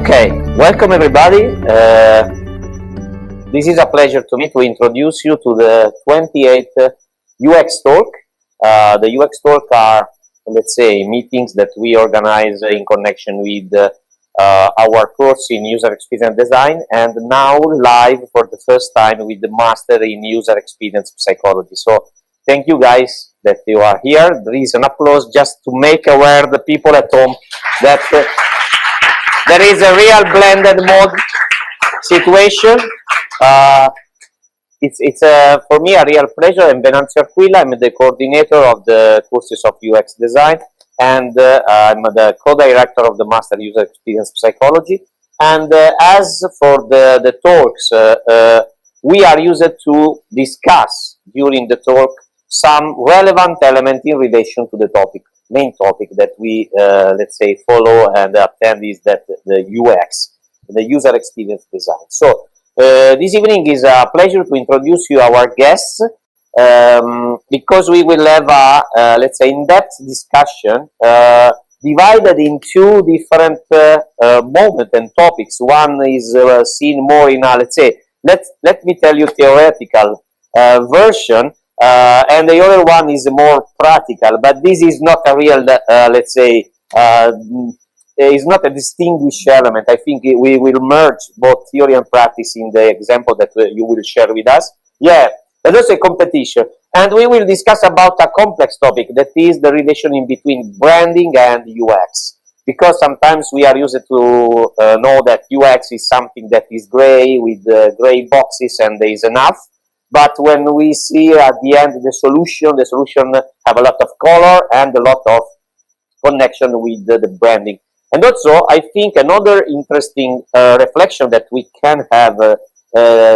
Okay, welcome everybody. This is a pleasure to me to introduce you to the 28th UXTalk. The UXTalk are, let's say, meetings that we organize in connection with our course in user experience design, and now live for the first time with the master in user experience psychology. So thank you guys that you are here. There is an applause just to make aware the people at home that there is a real blended mode situation. It's for me a real pleasure. I'm Venanzio Aquila. I'm the coordinator of the courses of UX design, and I'm the co-director of the Master User Experience Psychology. And as for the talks, we are used to discuss during the talk some relevant element in relation to the topic. Main topic that we let's say follow and attend is that the UX, the user experience design. So this evening is a pleasure to introduce you our guests, because we will have a let's say in-depth discussion divided in two different moments and topics. One is seen more in a, let's say, let me tell you, theoretical version. And the other one is more practical, but this is not a real, let's say, is not a distinguished element. I think we will merge both theory and practice in the example that you will share with us. Yeah, but also a competition. And we will discuss about a complex topic, that is the relation in between branding and UX. Because sometimes we are used to know that UX is something that is gray, with gray boxes, and there is enough. But when we see at the end the solution have a lot of color and a lot of connection with the branding. And also, I think another interesting reflection that we can have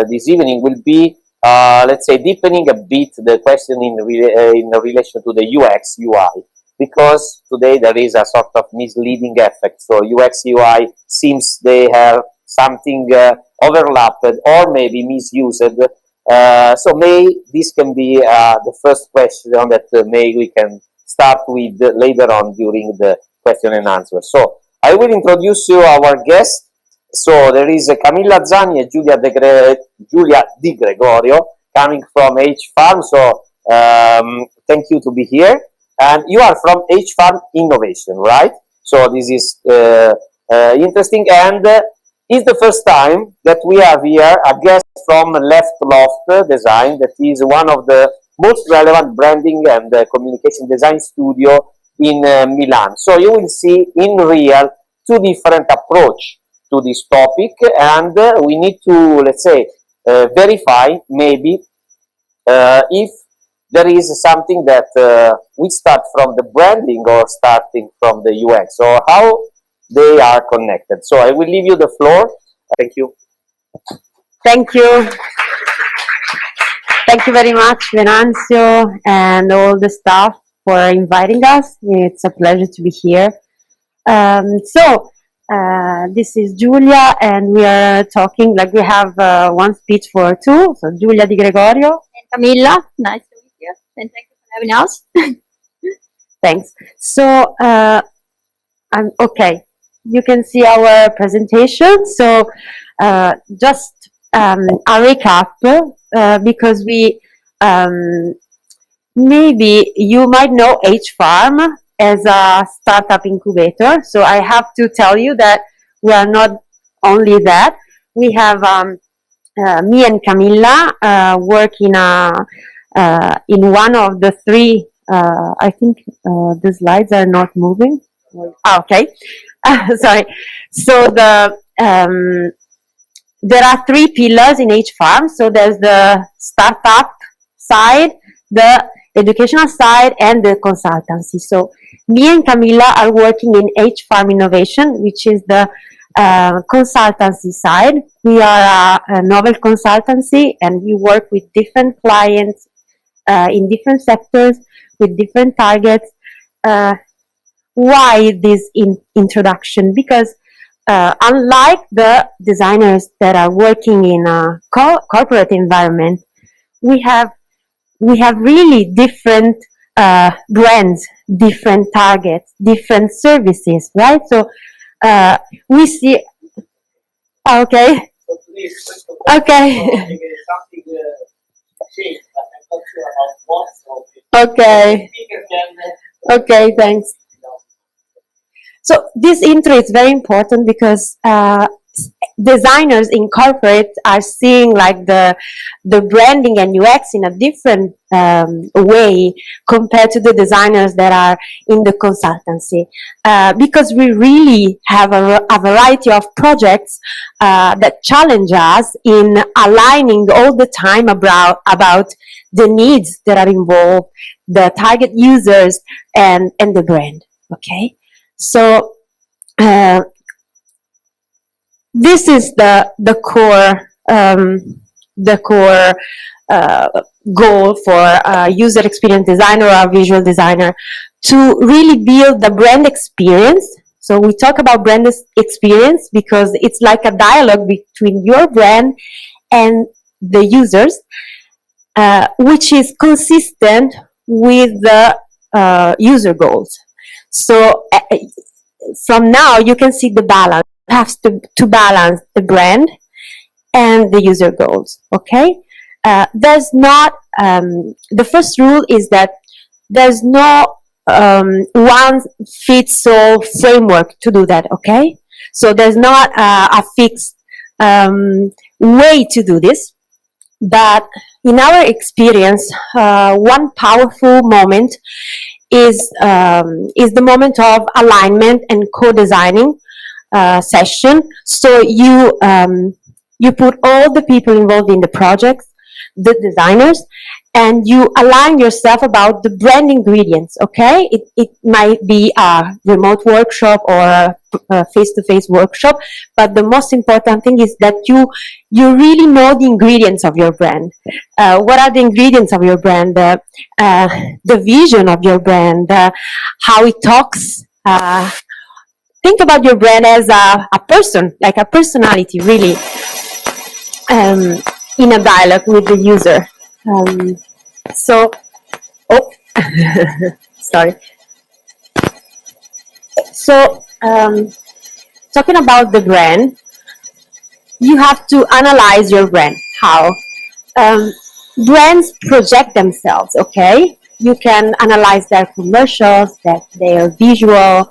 this evening will be, let's say, deepening a bit the question in relation to the UX UI, because today there is a sort of misleading effect. So UX UI seems they have something overlapped or maybe misused. So this can be the first question that we can start with later on during the question and answer. So I will introduce you our guests. So there is Camilla Zani and Giulia Di Gregorio coming from H-Farm. So thank you to be here. And you are from H-Farm Innovation, right? So this is interesting, and it's the first time that we have here a guest from Left Loft Design, that is one of the most relevant branding and communication design studio in Milan. So you will see in real two different approach to this topic, and we need to, let's say, verify maybe if there is something that we start from the branding or starting from the UX, or how they are connected. So I will leave you the floor. Thank you. Thank you. Thank you very much, Venanzio, and all the staff for inviting us. It's a pleasure to be here. This is Giulia, and we are talking, like, we have one speech for two. So Giulia Di Gregorio. And Camilla, nice to meet you, and thank you for having us. Thanks. So, okay. You can see our presentation. So just a recap, because we maybe you might know H-Farm as a startup incubator. So I have to tell you that we are not only that. We have me and Camilla work in one of the three. I think the slides are not moving. Okay. Sorry. So there are three pillars in H-Farm. So there's the startup side, the educational side, and the consultancy. So me and Camilla are working in H-Farm Innovation, which is the consultancy side. We are a novel consultancy, and we work with different clients in different sectors with different targets. Why this introduction? Because unlike the designers that are working in a corporate environment, we have really different brands, different targets, different services, right? So we see Okay. So please, first of Okay. something changed, but I'm not sure about what. So Okay. speaker can, Okay, thanks. So this intro is very important because designers in corporate are seeing like the branding and UX in a different way compared to the designers that are in the consultancy, because we really have a variety of projects that challenge us in aligning all the time about the needs that are involved, the target users, and the brand. Okay, so this is the core goal for a user experience designer or a visual designer, to really build the brand experience. So we talk about brand experience because it's like a dialogue between your brand and the users, which is consistent with the user goals. So from now you can see the balance. It has to balance the brand and the user goals. Okay, there's not the first rule is that there's no one fits all framework to do that. Okay, so there's not a fixed way to do this, but in our experience, one powerful moment is the moment of alignment and co-designing session. So you put all the people involved in the project, the designers, and you align yourself about the brand ingredients. Okay, it might be a remote workshop or a face-to-face workshop, but the most important thing is that you really know the ingredients of your brand. What are the ingredients of your brand? The vision of your brand, how it talks. Think about your brand as a person, like a personality, really, in a dialogue with the user. Sorry. So, talking about the brand, you have to analyze your brand. How? Brands project themselves, okay? You can analyze their commercials, their visual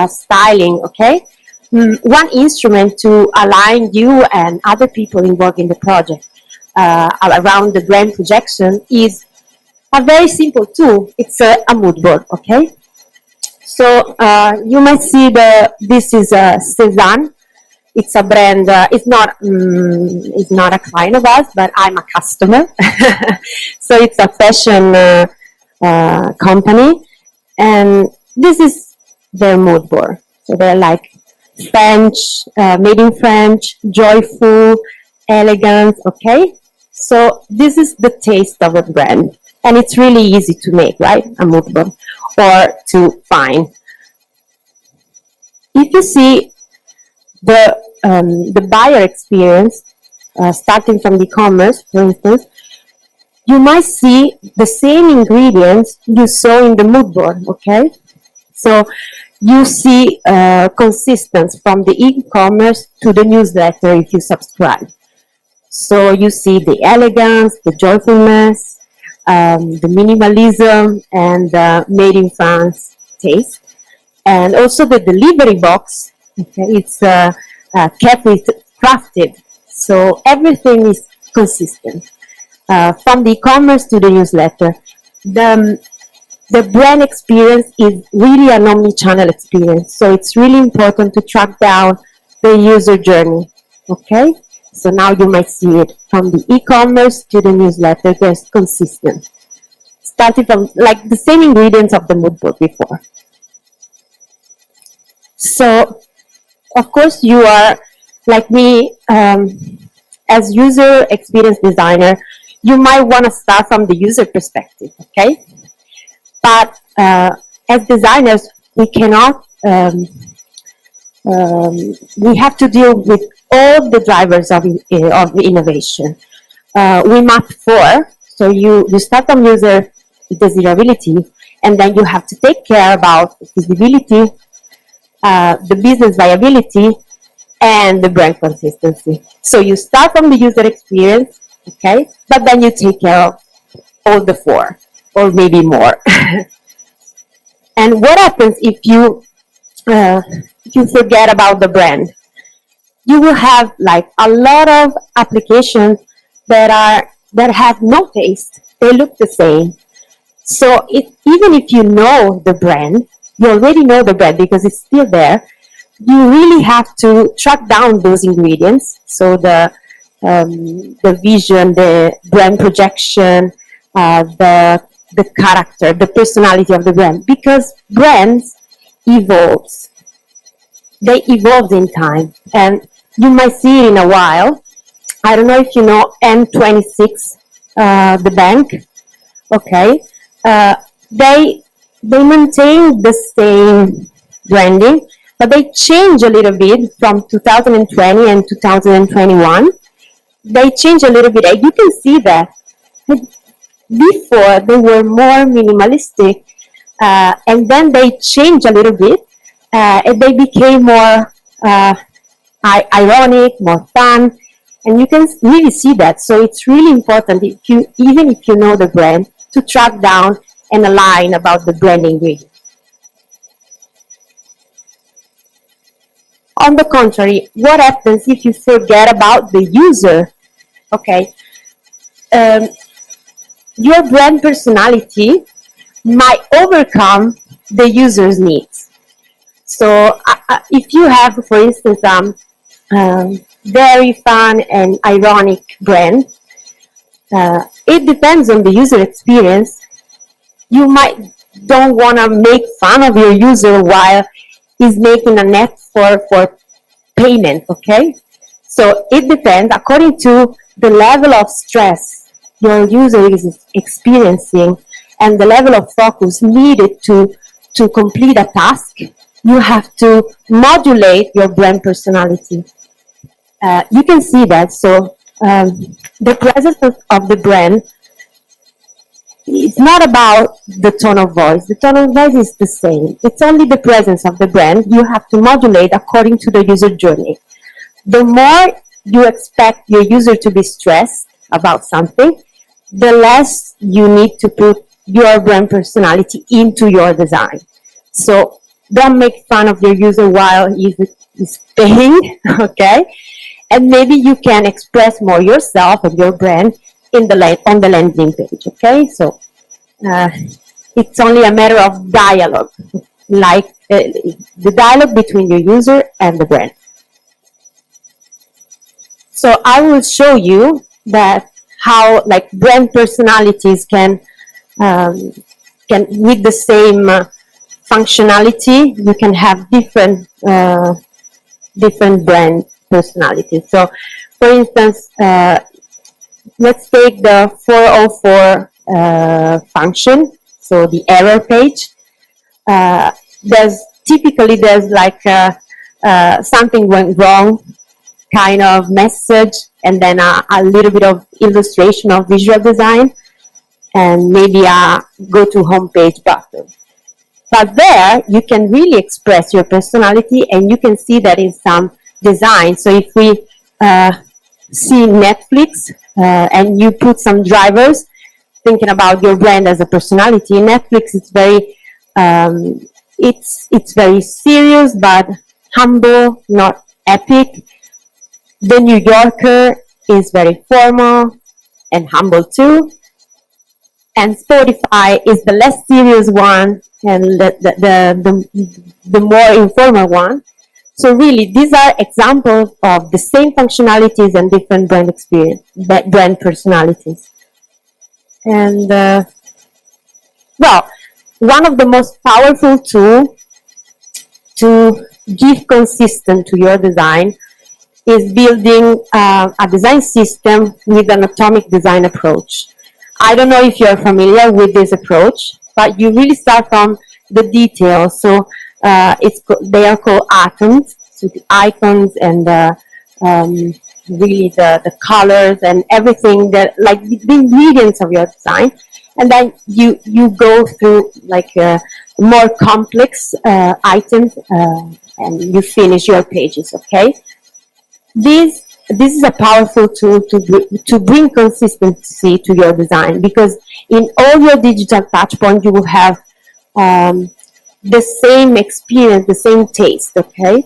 styling, okay? One instrument to align you and other people involved in the project around the brand projection is a very simple tool. It's a mood board, okay? So you might see this is Zani. It's a brand. It's not a client of ours, but I'm a customer. So it's a fashion company, and this is their mood board. So they're like French, made in French, joyful, elegant. Okay, so this is the taste of a brand, and it's really easy to make, right? A mood board or to find. If you see the buyer experience, starting from the e-commerce, for instance, you might see the same ingredients you saw in the mood board, okay? So you see consistency from the e-commerce to the newsletter if you subscribe. So you see the elegance, the joyfulness, the minimalism, and the made in France taste. And also the delivery box, okay, it's carefully crafted, so everything is consistent. From the e-commerce to the newsletter, the brand experience is really an omni-channel experience, so it's really important to track down the user journey, okay? So now you might see it from the e-commerce to the newsletter, there's consistent. Starting from like the same ingredients of the mood board before. So, of course, you are, like me, as user experience designer, you might want to start from the user perspective, okay? But as designers, we cannot, we have to deal with all the drivers of innovation. We map 4, so you start from user desirability, and then you have to take care about visibility, the business viability, and the brand consistency. So you start from the user experience, okay, but then you take care of all the four, or maybe more. And what happens if you forget about the brand? You will have like a lot of applications that have no taste. They look the same. So even if you know the brand, you already know the brand because it's still there. You really have to track down those ingredients. So the vision, the brand projection, the character, the personality of the brand, because brands evolves. They evolve in time, and you might see it in a while. I don't know if you know N26, the bank. Okay, they maintain the same branding, but they change a little bit from 2020 and 2021. They change a little bit, and you can see that before they were more minimalistic, and then they changed a little bit, and they became more ironic, more fun, and you can really see that. So it's really important, even if you know the brand, to track down and align about the brand ingredient. On the contrary, what happens if you forget about the user? Okay, your brand personality might overcome the user's needs. So if you have, for instance, very fun and ironic brand, it depends on the user experience. You might don't want to make fun of your user while he's making a net for payment, okay? So it depends according to the level of stress your user is experiencing and the level of focus needed to complete a task. You have to modulate your brand personality. You can see that. So the presence of the brand, it's not about the tone of voice. The tone of voice is the same. It's only the presence of the brand you have to modulate according to the user journey. The more you expect your user to be stressed about something, the less you need to put your brand personality into your design. So don't make fun of your user while he's paying, okay? And maybe you can express more yourself and your brand on the landing page, okay? So it's only a matter of dialogue, like the dialogue between your user and the brand. So I will show you that how like brand personalities can with the same functionality, you can have different brand personalities. So for instance, let's take the 404 function, so the error page. There's like something went wrong kind of message, and then a little bit of illustration of visual design, and maybe a go to homepage button. But there you can really express your personality, and you can see that in some design. So if we see Netflix and you put some drivers thinking about your brand as a personality, Netflix is very it's very serious but humble, not epic. The New Yorker is very formal and humble too. And Spotify is the less serious one and the more informal one. So really, these are examples of the same functionalities and different brand personalities. And well, one of the most powerful tools to give consistent to your design is building a design system with an atomic design approach. I don't know if you're familiar with this approach, but you really start from the details. So they are called atoms, so the icons and really the colors and everything that, like the ingredients of your design. And then you go through like more complex items and you finish your pages, okay? this is a powerful tool to bring consistency to your design, because in all your digital touch points you will have the same experience, the same taste, okay?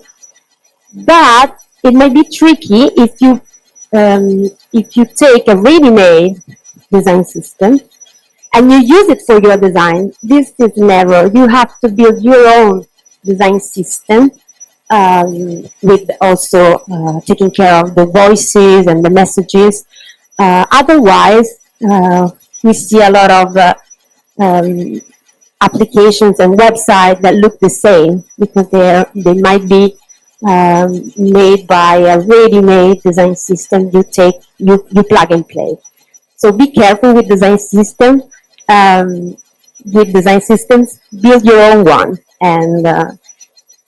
But it might be tricky if you take a ready-made design system and you use it for your design. This is never. You have to build your own design system, with also taking care of the voices and the messages. Otherwise, we see a lot of applications and websites that look the same, because they might be made by a ready-made design system. You plug and play. So be careful with design system. With design systems, build your own one and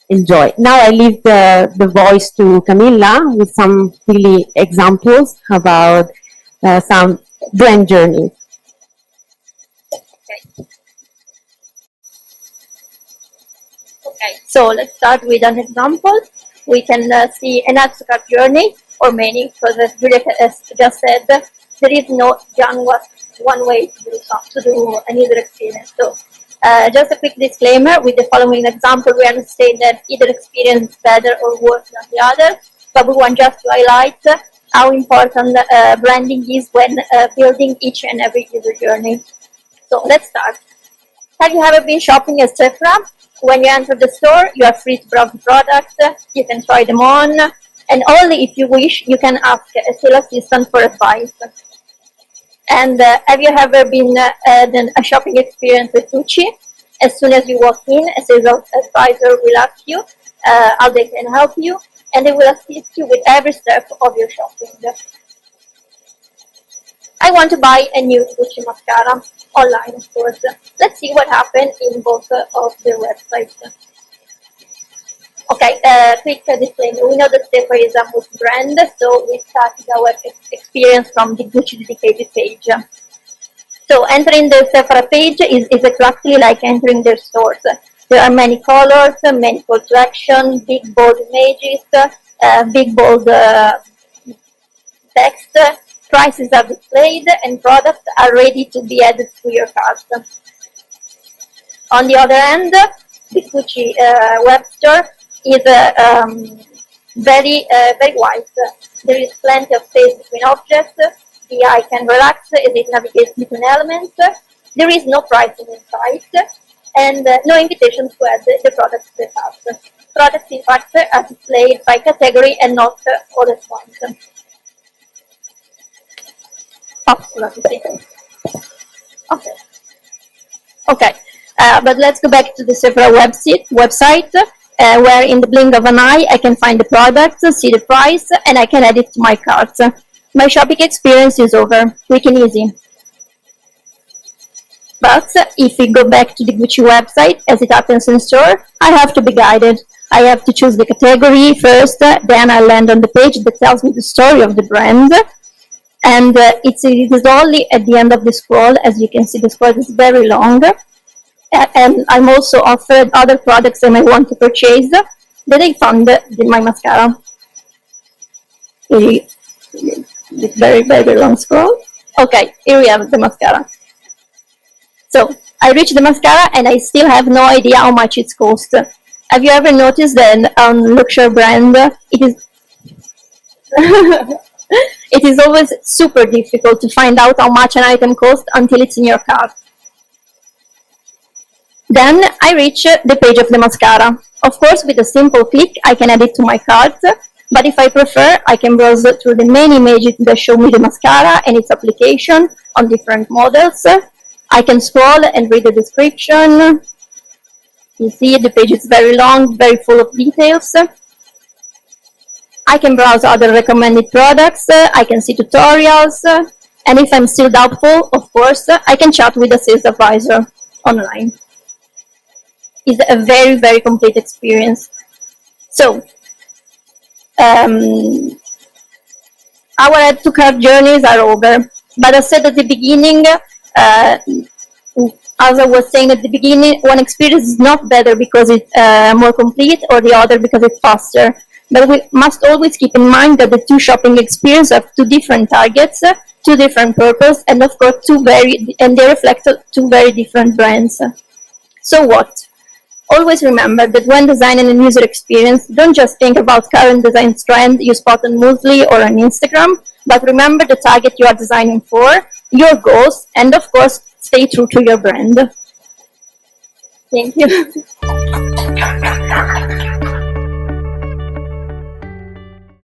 enjoy. Now I leave the voice to Camilla with some really examples about some brand journeys. Okay, so let's start with an example. We can see an add to cart journey, or many, because as Giulia has just said, there is no one way to do an user experience. So just a quick disclaimer, with the following example, we understand that either experience is better or worse than the other, but we want just to highlight how important branding is when building each and every user journey. So let's start. Have you ever been shopping at Sacro? When you enter the store, you are free to browse the products, you can try them on, and only if you wish, you can ask a sales assistant for advice. And have you ever been done a shopping experience with Gucci? As soon as you walk in, a sales advisor will ask you how they can help you, and they will assist you with every step of your shopping. I want to buy a new Gucci mascara, online of course. Let's see what happened in both of their websites. Okay, quick disclaimer. We know that Sacro is a multi-brand, so we started our experience from the Gucci dedicated page. So entering the Sacro page is exactly like entering their stores. There are many colors, many call to action, big bold images, big bold text. Prices are displayed and products are ready to be added to your cart. On the other hand, the Gucci web store is very wide. There is plenty of space between objects. The eye can relax as it navigates between elements. There is no pricing in sight, and no invitation to add the products to the cart. Products, in fact, are displayed by category and not all at once. Okay, but let's go back to the Sacro website, where in the blink of an eye I can find the product, see the price, and I can add it to my cart. My shopping experience is over, quick and easy. But if we go back to the Gucci website, as it happens in store, I have to be guided. I have to choose the category first, then I land on the page that tells me the story of the brand. And it is only at the end of the scroll, as you can see, the scroll is very long. And I'm also offered other products that I want to purchase, that I found my mascara. It's very long scroll. Okay, here we have the mascara. So I reached the mascara and I still have no idea how much it costs. Have you ever noticed that on luxury brand, it is it is always super difficult to find out how much an item costs until it's in your cart. Then I reach the page of the mascara. Of course, with a simple click, I can add it to my cart, but if I prefer, I can browse through the many images that show me the mascara and its application on different models. I can scroll and read the description. You see, the page is very long, very full of details. I can browse other recommended products, I can see tutorials, and if I'm still doubtful, of course, I can chat with a sales advisor online. It's a very complete experience. So, our add to cart journeys are over, but as I said at the beginning, as I was saying at the beginning, one experience is not better because it's more complete or the other because it's faster. But we must always keep in mind that the two shopping experiences have two different targets, two different purposes, and of course they reflect two very different brands. So what? Always remember that when designing a user experience, don't just think about current design trend you spot on Moodle or on Instagram, but remember the target you are designing for, your goals, and of course, stay true to your brand. Thank you.